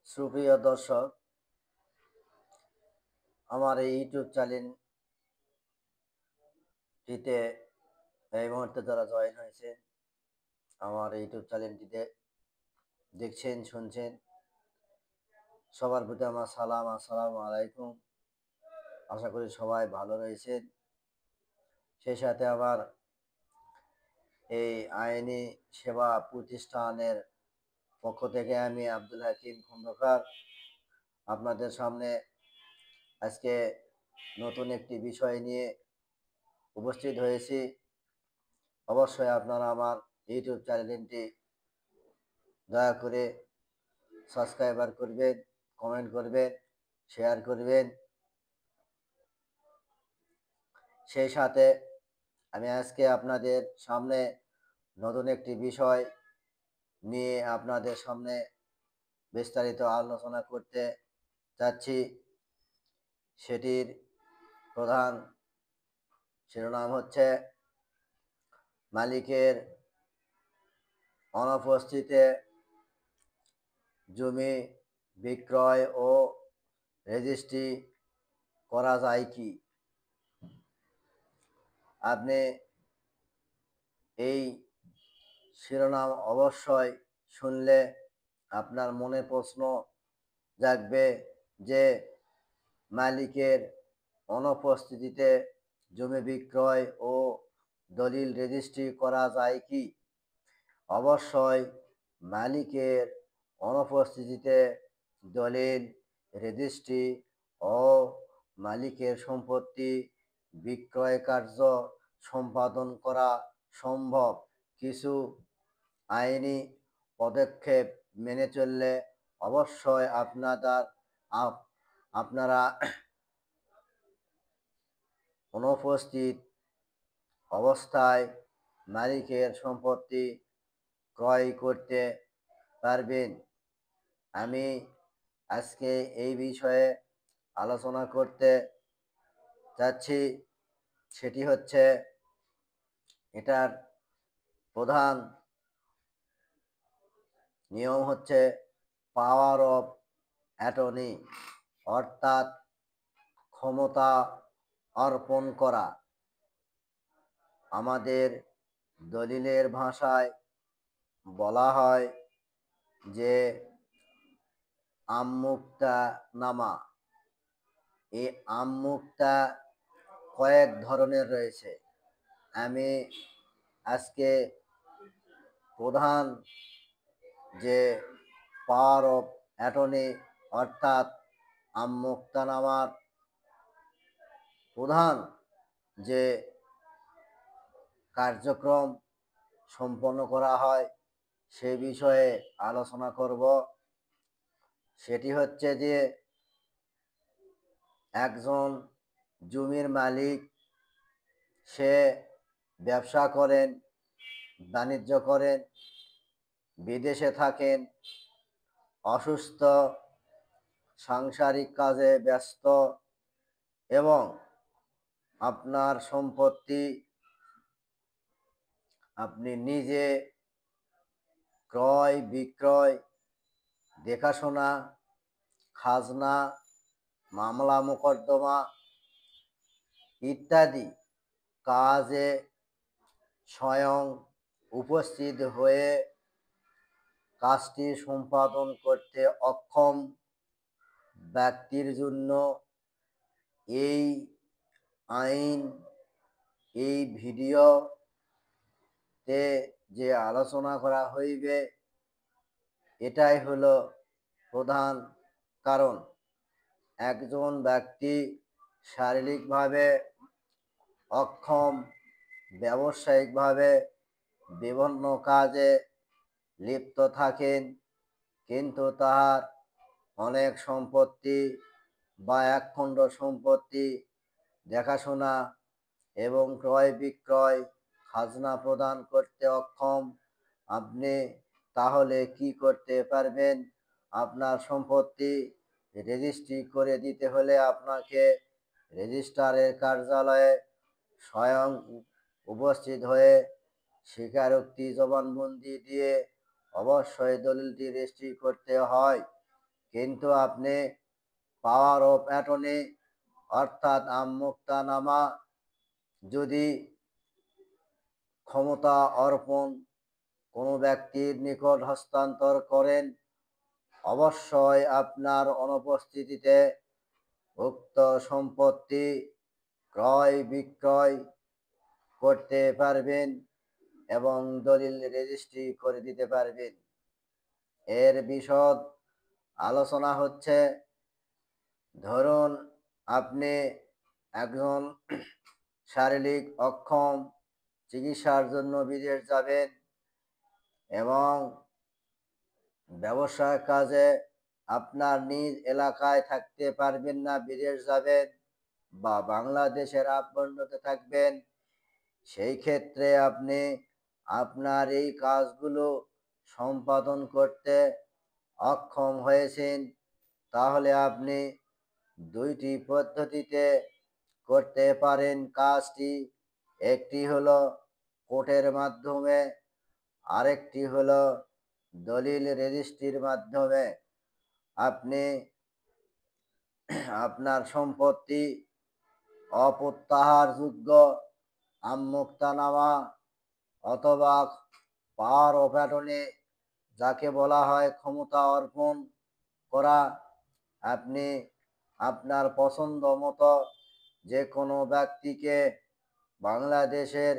সুপ্রিয় দর্শক, আমার এই ইউটিউব চ্যানেলটিতে এই মুহূর্তে যারা জয়েন হয়েছে, আমার ইউটিউব চ্যানেলটিতে দেখছেন, শুনছেন, সবার প্রতি আমার সালাম, আসসালামু আলাইকুম। আশা করি সবাই ভালো রয়েছেন। সেই সাথে আমার এই আইনি সেবা প্রতিষ্ঠানের পক্ষ থেকে আমি আব্দুল হাকিম খন্দকার আপনাদের সামনে আজকে নতুন একটি বিষয় নিয়ে উপস্থিত হয়েছি। অবশ্যই আপনারা আমার ইউটিউব চ্যানেলটি দয়া করে সাবস্ক্রাইবার করবেন, কমেন্ট করবেন, শেয়ার করবেন। সেই সাথে আমি আজকে আপনাদের সামনে নতুন একটি বিষয় নিয়ে আপনাদের সামনে বিস্তারিত আলোচনা করতে চাচ্ছি। সেটির প্রধান শিরোনাম হচ্ছে মালিকের অনুপস্থিতিতে জমি বিক্রয় ও রেজিস্ট্রি করা যায় কি। আপনি এই শিরোনাম অবশ্যই শুনলে আপনার মনে প্রশ্ন জাগবে যে মালিকের অনুপস্থিতিতে জমি বিক্রয় ও দলিল রেজিস্ট্রি করা যায় কি। অবশ্যই মালিকের অনুপস্থিতিতে দলিল রেজিস্ট্রি ও মালিকের সম্পত্তি বিক্রয় কার্য সম্পাদন করা সম্ভব। কিছু আইনি পদক্ষেপ মেনে চললে অবশ্যই আপনারা অনুপস্থিত অবস্থায় মালিকের সম্পত্তি ক্রয় করতে পারবেন। আমি আজকে এই বিষয়ে আলোচনা করতে যাচ্ছি। সেটি হচ্ছে, এটার প্রধান নিয়ম হচ্ছে পাওয়ার অফ অ্যাটর্নি, অর্থাৎ ক্ষমতা অর্পণ করা। আমাদের দলিলের ভাষায় বলা হয় যে আমুক্তানামা। এই আমুক্তা কয়েক ধরনের রয়েছে। আমি আজকে প্রধান যে পাওয়ার অফ অ্যাটর্নি অর্থাৎ আমুক্তানামার প্রধান যে কার্যক্রম সম্পন্ন করা হয় সে বিষয়ে আলোচনা করব। সেটি হচ্ছে যে একজন জমির মালিক, সে ব্যবসা করেন, বাণিজ্য করেন, বিদেশে থাকেন, অসুস্থ, সাংসারিক কাজে ব্যস্ত এবং আপনার সম্পত্তি আপনি নিজে ক্রয় বিক্রয়, দেখাশোনা, খাজনা, মামলা মোকদ্দমা ইত্যাদি কাজে স্বয়ং উপস্থিত হয়ে কাজটি সম্পাদন করতে অক্ষম ব্যক্তির জন্য এই আইন, এই ভিডিওতে যে আলোচনা করা হইবে এটাই হলো প্রধান কারণ। একজন ব্যক্তি শারীরিকভাবে অক্ষম, ব্যবসায়িকভাবে বিভিন্ন কাজে লিপ্ত থাকেন, কিন্তু তাহার অনেক সম্পত্তি বা একখণ্ড সম্পত্তি দেখাশোনা এবং ক্রয় বিক্রয়, খাজনা প্রদান করতে অক্ষম। আপনি তাহলে কি করতে পারবেন? আপনার সম্পত্তি রেজিস্ট্রি করে দিতে হলে আপনাকে রেজিস্ট্রারের কার্যালয়ে স্বয়ং উপস্থিত হয়ে স্বীকারোক্তি জবানবন্দি দিয়ে অবশ্যই দলিলটি রেজিস্ট্রি করতে হয়। কিন্তু আপনি পাওয়ার অফ অ্যাটর্নি অর্থাৎ আমোক্তানামা যদি ক্ষমতা অর্পণ কোনো ব্যক্তির নিকট হস্তান্তর করেন, অবশ্যই আপনার অনুপস্থিতিতে উক্ত সম্পত্তি ক্রয় বিক্রয় করতে পারবেন এবং দলিল রেজিস্ট্রি করে দিতে পারবেন। এর বিশদ আলোচনা হচ্ছে, ধরুন আপনি একজন শারীরিক অক্ষম, চিকিৎসার জন্য বিদেশ যাবেন এবং ব্যবসার কাজে আপনার নিজ এলাকায় থাকতে পারবেন না, বিদেশ যাবেন বা বাংলাদেশের আভ্যন্তরে থাকবেন। সেই ক্ষেত্রে আপনি আপনার এই কাজগুলো সম্পাদন করতে অক্ষম হয়েছেন, তাহলে আপনি দুইটি পদ্ধতিতে করতে পারেন কাজটি। একটি হলো কোর্টের মাধ্যমে, আরেকটি হলো দলিল রেজিস্ট্রির মাধ্যমে। আপনি আপনার সম্পত্তি অপ্রত্যাহারযোগ্য আমোক্তানামা অথবা পাওয়ার অফ অ্যাটর্নি, যাকে বলা হয় ক্ষমতা অর্পণ করা, আপনি আপনার পছন্দ মতো যে কোনো ব্যক্তিকে, বাংলাদেশের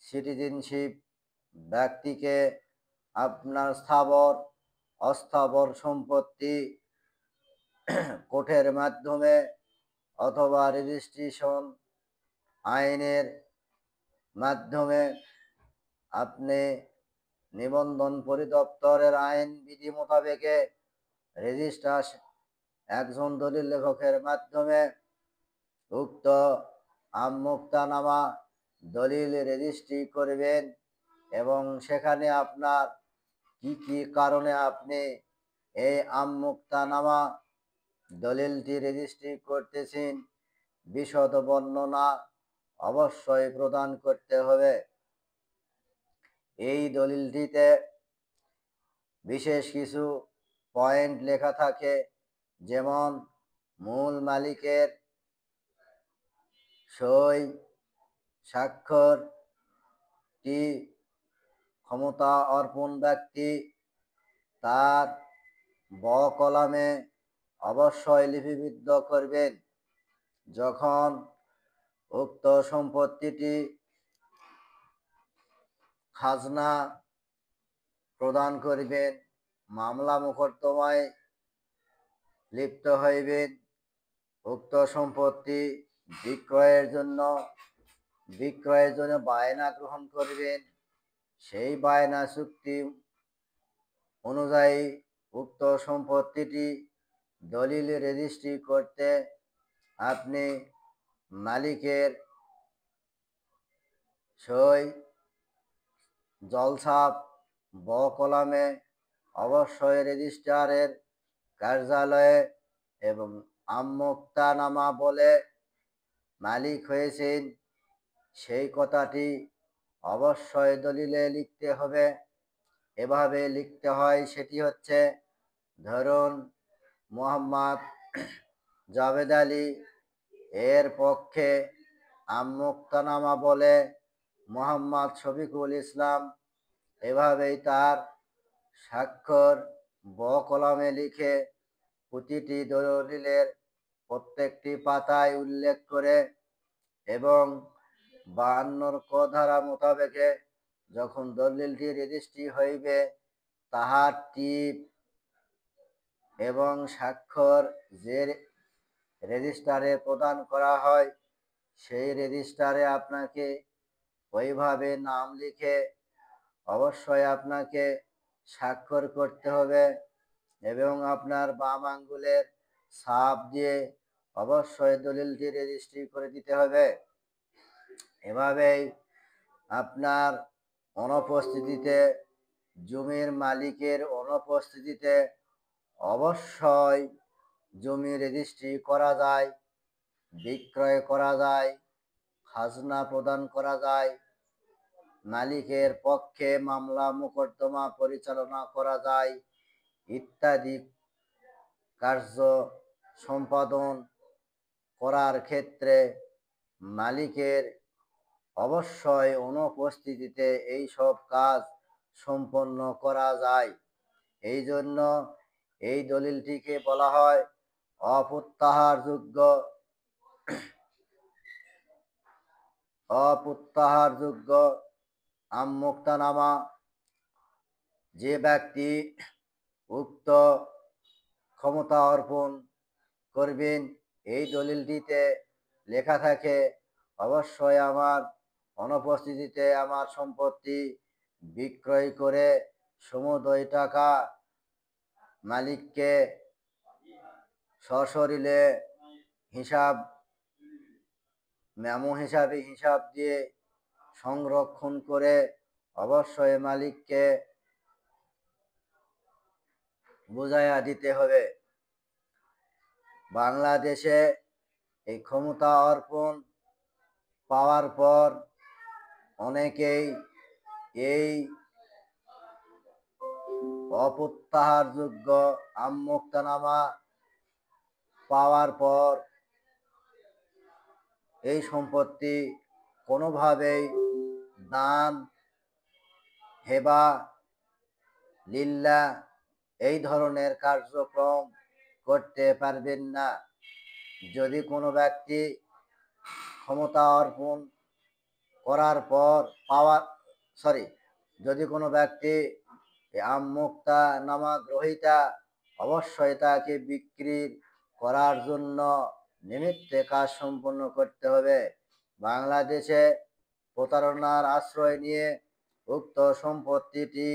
সিটিজেনশিপ ব্যক্তিকে আপনার স্থাবর অস্থাবর সম্পত্তি কোর্টের মাধ্যমে অথবা রেজিস্ট্রেশন আইনের মাধ্যমে আপনি নিবন্ধন পরিদপ্তরের আইন বিধি মোতাবেকে রেজিস্ট্রার একজন দলিল লেখকের মাধ্যমে উক্ত আমোক্তানামা দলিল রেজিস্ট্রি করবেন এবং সেখানে আপনার কি কি কারণে আপনি এই আমোক্তানামা দলিলটি রেজিস্ট্রি করতেছেন বিশদ বর্ণনা অবশ্যই প্রদান করতে হবে। এই দলিলটিতে বিশেষ কিছু পয়েন্ট লেখা থাকে, যেমন মূল মালিকের সই স্বাক্ষরটি ক্ষমতা অর্পণ ব্যক্তি তার ব কলামে অবশ্যই লিপিবদ্ধ করবেন। যখন উক্ত সম্পত্তিটি খাজনা প্রদান করবেন, মামলা মোকদ্দমায় লিপ্ত হইবেন, উক্ত সম্পত্তি বিক্রয়ের জন্য বায়না গ্রহণ করবেন, সেই বায়না চুক্তি অনুযায়ী উক্ত সম্পত্তিটি দলিল রেজিস্ট্রি করতে আপনি মালিকের সই জলছাপ ব কলামে অবশ্যই রেজিস্ট্রারের কার্যালয়ে এবং আমোক্তানামা বলে মালিক হয়েছেন সেই কথাটি অবশ্যই দলিলে লিখতে হবে। এভাবে লিখতে হয়, সেটি হচ্ছে, ধরুন মোহাম্মদ জাভেদ আলী, এর পক্ষে আমোক্তানামা বলে মোহাম্মদ শফিকুল ইসলাম। এভাবেই তার স্বাক্ষর ব কলমে লিখে প্রতিটি দলিলের প্রত্যেকটি পাতায় উল্লেখ করে এবং 52 ক ধারা মোতাবেকে যখন দলিলটি রেজিস্ট্রি হইবে, তাহার টিপ এবং স্বাক্ষর যে রেজিস্টারে প্রদান করা হয়, সেই রেজিস্টারে আপনাকে ওইভাবে নাম লিখে অবশ্যই আপনাকে স্বাক্ষর করতে হবে এবং আপনার বাম আঙ্গুলের ছাপ দিয়ে অবশ্যই দলিলটি রেজিস্ট্রি করে দিতে হবে। এভাবেই আপনার অনুপস্থিতিতে, জমির মালিকের অনুপস্থিতিতে অবশ্যই জমি রেজিস্ট্রি করা যায়, বিক্রয় করা যায়, খাজনা প্রদান করা যায়, মালিকের পক্ষে মামলা মোকদ্দমা পরিচালনা করা যায় ইত্যাদি কার্য সম্পাদন করার ক্ষেত্রে মালিকের অবশ্যই অনুপস্থিতিতে এই সব কাজ সম্পন্ন করা যায়। এই জন্য এই দলিলটিকে বলা হয় অপ্রত্যাহারযোগ্য আমোক্তানামা। যে ব্যক্তি উক্ত ক্ষমতা অর্পণ করবেন, এই দলিলটিতে লেখা থাকে অবশ্যই আমার অনুপস্থিতিতে আমার সম্পত্তি বিক্রয় করে সমুদয় টাকা মালিককে সশরীরে মেমো হিসাবে হিসাব দিয়ে সংরক্ষণ করে অবশ্যই মালিককে বুঝাইয়া দিতে হবে। বাংলাদেশে এই ক্ষমতা অর্পণ পাওয়ার পর অনেকেই এই অপ্রত্যাহারযোগ্য আমোক্তানামা পাওয়ার পর এই সম্পত্তি কোনোভাবেই দান, হেবা, লিল্লাহ এই ধরনের কার্যক্রম করতে পারবেন না। যদি কোনো ব্যক্তি ক্ষমতা অর্পণ করার পর যদি কোনো ব্যক্তি আমোক্তানামা গ্রহীতা, অবশ্যই তাকে বিক্রি করার জন্য নিমিত্তে কাজ সম্পন্ন করতে হবে। বাংলাদেশে প্রতারণার আশ্রয় নিয়ে উক্ত সম্পত্তিটি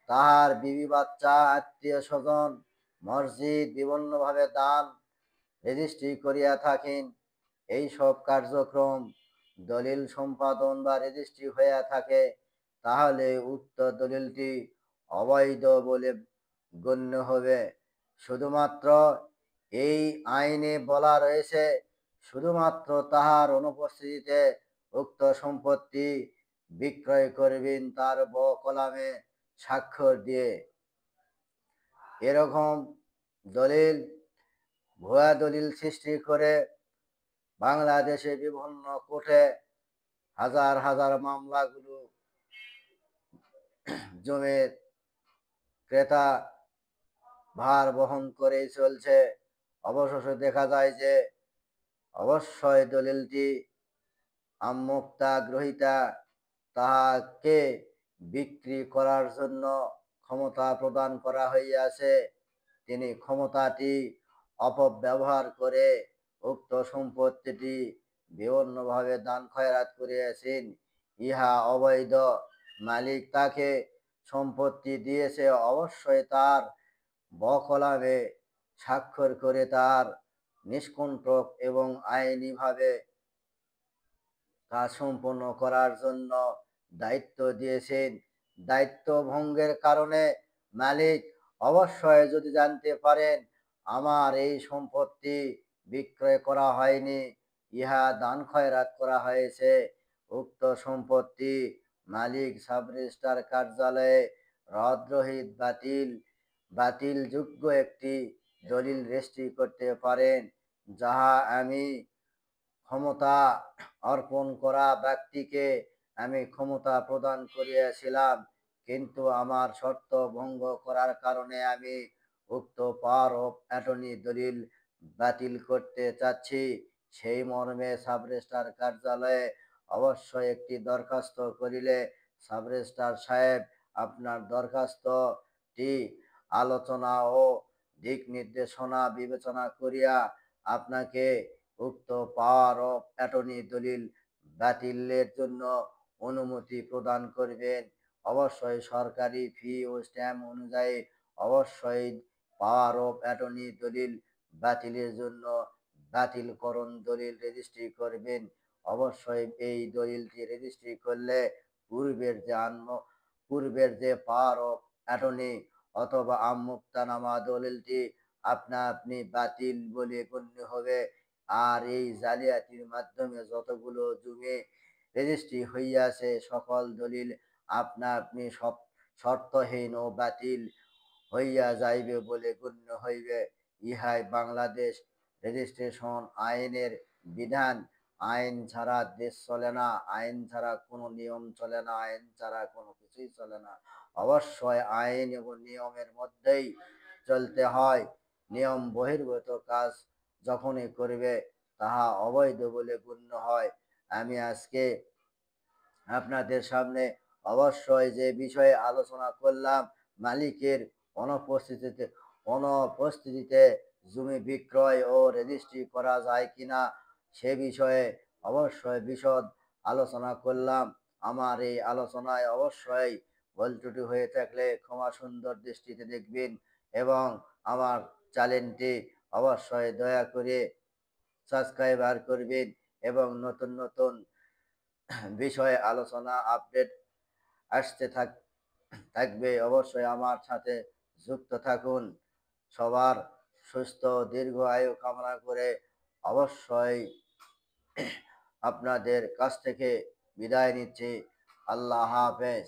তাহার বিবি বাচ্চা, আত্মীয় স্বজন, মসজিদ বিভিন্নভাবে দান রেজিস্ট্রি করিয়া থাকেন। এই সব কার্যক্রম দলিল সম্পাদন বা রেজিস্ট্রি হইয়া থাকে, তাহলে উক্ত দলিলটি অবৈধ বলে গণ্য হবে। শুধুমাত্র এই আইনে বলা রয়েছে শুধুমাত্র তাহার অনুপস্থিতিতে উক্ত সম্পত্তি বিক্রয় করবেন তার কলামে স্বাক্ষর দিয়ে। এরকম দলিল, ভুয়া দলিল সৃষ্টি করে বাংলাদেশে বিভিন্ন কোর্টে হাজার হাজার মামলাগুলো জমির ক্রেতা ভার বহন করে চলছে। অবশেষে দেখা যায় যে অবশ্যই দলিলটি আমোক্তা গ্রহীতা তাহাকে বিক্রি করার জন্য ক্ষমতা প্রদান করা হইয়াছে। তিনি ক্ষমতাটি অপব্যবহার করে উক্ত সম্পত্তিটি বিভিন্নভাবে দান খয়রাত করিয়াছেন। ইহা অবৈধ। মালিক তাকে সম্পত্তি দিয়েছে, অবশ্যই তার বকলামে স্বাক্ষর করে তার নিষ্কণ্টক এবং আইনিভাবে কাজ সম্পন্ন করার জন্য দায়িত্ব দিয়েছেন। দায়িত্ব ভঙ্গের কারণে মালিক অবশ্যই যদি জানতে পারেন আমার এই সম্পত্তি বিক্রয় করা হয়নি, ইহা দান খয়রাত করা হয়েছে, উক্ত সম্পত্তি মালিক সাব রেজিস্ট্রার কার্যালয়ে রদরহিত বাতিলযোগ্য একটি দলিল রেজিস্ট্রি করতে পারেন, যাহা আমি ক্ষমতা অর্পণ করা ব্যক্তিকে আমি ক্ষমতা প্রদান করিয়াছিলাম, কিন্তু আমার শর্ত ভঙ্গ করার কারণে আমি উক্ত পাওয়ার অফ অ্যাটর্নি দলিল বাতিল করতে চাচ্ছি। সেই মর্মে সাব রেজিস্ট্রার কার্যালয়ে অবশ্যই একটি দরখাস্ত করিলে সাব রেজিস্ট্রার সাহেব আপনার দরখাস্তটি আলোচনা ও দিক নির্দেশনা বিবেচনা করিয়া আপনাকে উক্ত পাওয়ার অফ অ্যাটর্নি দলিল বাতিলের জন্য অনুমতি প্রদান করবেন। অবশ্যই সরকারি ফি ও স্ট্যাম্প অনুযায়ী অবশ্যই পাওয়ার অফ অ্যাটর্নি দলিল বাতিলের জন্য বাতিলকরণ দলিল রেজিস্ট্রি করবেন। অবশ্যই এই দলিলটি রেজিস্ট্রি করলে পূর্বের যে পাওয়ার অফ অ্যাটর্নি অথবা আমোক্তানামা দলিলটি আপনি বাতিল বলে গণ্য হবে। আর এই জালিয়াতির মাধ্যমে যতগুলো জমি রেজিস্ট্রি হইয়াছে সকল দলিল আপনি সব শর্তহীন ও বাতিল হইয়া যাইবে বলে গণ্য হইবে। ইহাই বাংলাদেশ রেজিস্ট্রেশন আইনের বিধান। আইন ছাড়া দেশ চলে না, আইন ছাড়া কোনো নিয়ম চলে না, আইন ছাড়া কোনো কিছুই চলে না। অবশ্যই আইন এবং নিয়মের মধ্যেই চলতে হয়। নিয়ম বহির্ভূত কাজ যখনই করবে তাহা অবৈধ বলে গণ্য হয়। আমি আজকে আপনাদের সামনে অবশ্যই যে বিষয়ে আলোচনা করলাম, মালিকের অনুপস্থিতিতে অনুপস্থিতিতে জমি বিক্রয় ও রেজিস্ট্রি করা যায় কিনা সে বিষয়ে অবশ্যই বিশদ আলোচনা করলাম। আমার এই আলোচনায় অবশ্যই ভুল ত্রুটি হয়ে থাকলে ক্ষমা সুন্দর দৃষ্টিতে দেখবেন এবং আমার চ্যানেলটি অবশ্যই দয়া করে সাবস্ক্রাইবার করবেন এবং নতুন নতুন বিষয়ে আলোচনা আপডেট আসতে থাকবে। অবশ্যই আমার সাথে যুক্ত থাকুন। সবার সুস্থ দীর্ঘ আয়ু কামনা করে অবশ্যই আপনাদের কাছ থেকে বিদায় নিচ্ছি। আল্লাহ হাফেজ।